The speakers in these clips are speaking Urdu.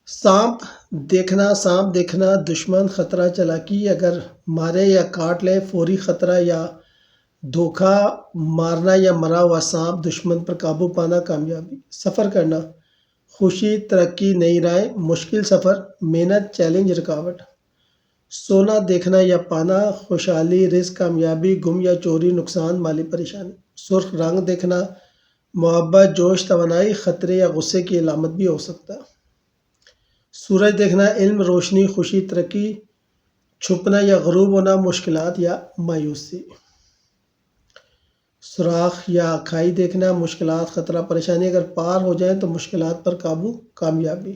سانپ دیکھنا دشمن، خطرہ، چالاکی، اگر مارے یا کاٹ لے، فوری خطرہ یا دھوکہ، مارنا یا مرا ہوا سانپ، دشمن پر قابو پانا، کامیابی۔ سفر کرنا، خوشی، ترقی، نئی رائے، مشکل سفر، محنت، چیلنج، رکاوٹ۔ سونا دیکھنا یا پانا، خوشحالی، رزق، کامیابی، گم یا چوری، نقصان، مالی پریشانی۔ سرخ رنگ دیکھنا، محبت، جوش، توانائی، خطرے یا غصے کی علامت بھی ہو سکتا ہے۔ سورج دیکھنا، علم، روشنی، خوشی، ترقی، چھپنا یا غروب ہونا، مشکلات یا مایوسی۔ سوراخ یا کھائی دیکھنا، مشکلات، خطرہ، پریشانی، اگر پار ہو جائیں تو مشکلات پر قابو، کامیابی۔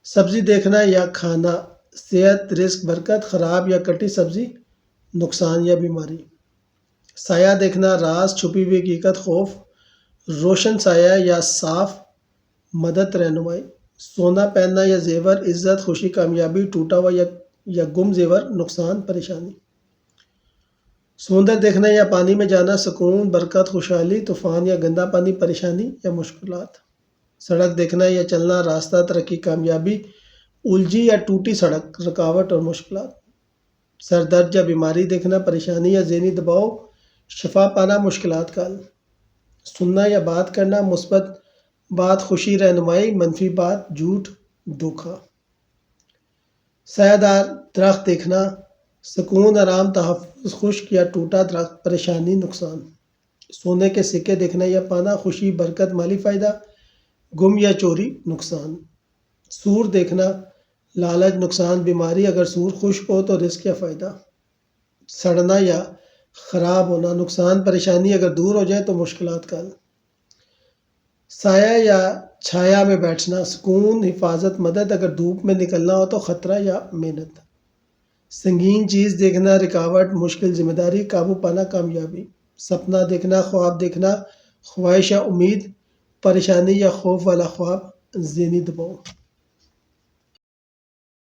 سبزی دیکھنا یا کھانا، صحت، رزق، برکت، خراب یا کٹی سبزی، نقصان یا بیماری۔ سایہ دیکھنا، راز، چھپی ہوئی حقیقت، خوف، روشن سایہ یا صاف، مدد، رہنمائی۔ سونا پہننا یا زیور، عزت، خوشی، کامیابی، ٹوٹا ہوا یا گم زیور، نقصان، پریشانی۔ سمندر دیکھنا یا پانی میں جانا، سکون، برکت، خوشحالی، طوفان یا گندا پانی، پریشانی یا مشکلات۔ سڑک دیکھنا یا چلنا، راستہ، ترقی، کامیابی، الجھی یا ٹوٹی سڑک، رکاوٹ اور مشکلات۔ سر درد یا بیماری دیکھنا، پریشانی یا ذہنی دباؤ، شفا پانا، مشکلات کا حل۔ سننا یا بات کرنا، مثبت بات، خوشی، رہنمائی، منفی بات، جھوٹ، دھوکہ۔ سایہ دار درخت دیکھنا، سکون، آرام، تحفظ، خشک یا ٹوٹا درخت، پریشانی، نقصان۔ سونے کے سکے دیکھنا یا پانا، خوشی، برکت، مالی فائدہ، گم یا چوری، نقصان۔ سور دیکھنا، لالچ، نقصان، بیماری، اگر سور خشک ہو تو رزق یا فائدہ۔ سڑنا یا خراب ہونا، نقصان، پریشانی، اگر دور ہو جائے تو مشکلات کا حل۔ سایہ یا چھایا میں بیٹھنا، سکون، حفاظت، مدد، اگر دھوپ میں نکلنا ہو تو خطرہ یا محنت۔ سنگین چیز دیکھنا، رکاوٹ، مشکل، ذمہ داری، قابو پانا، کامیابی۔ سپنا دیکھنا، خواب دیکھنا، خواہش یا امید، پریشانی یا خوف والا خواب، ذہنی دباؤ۔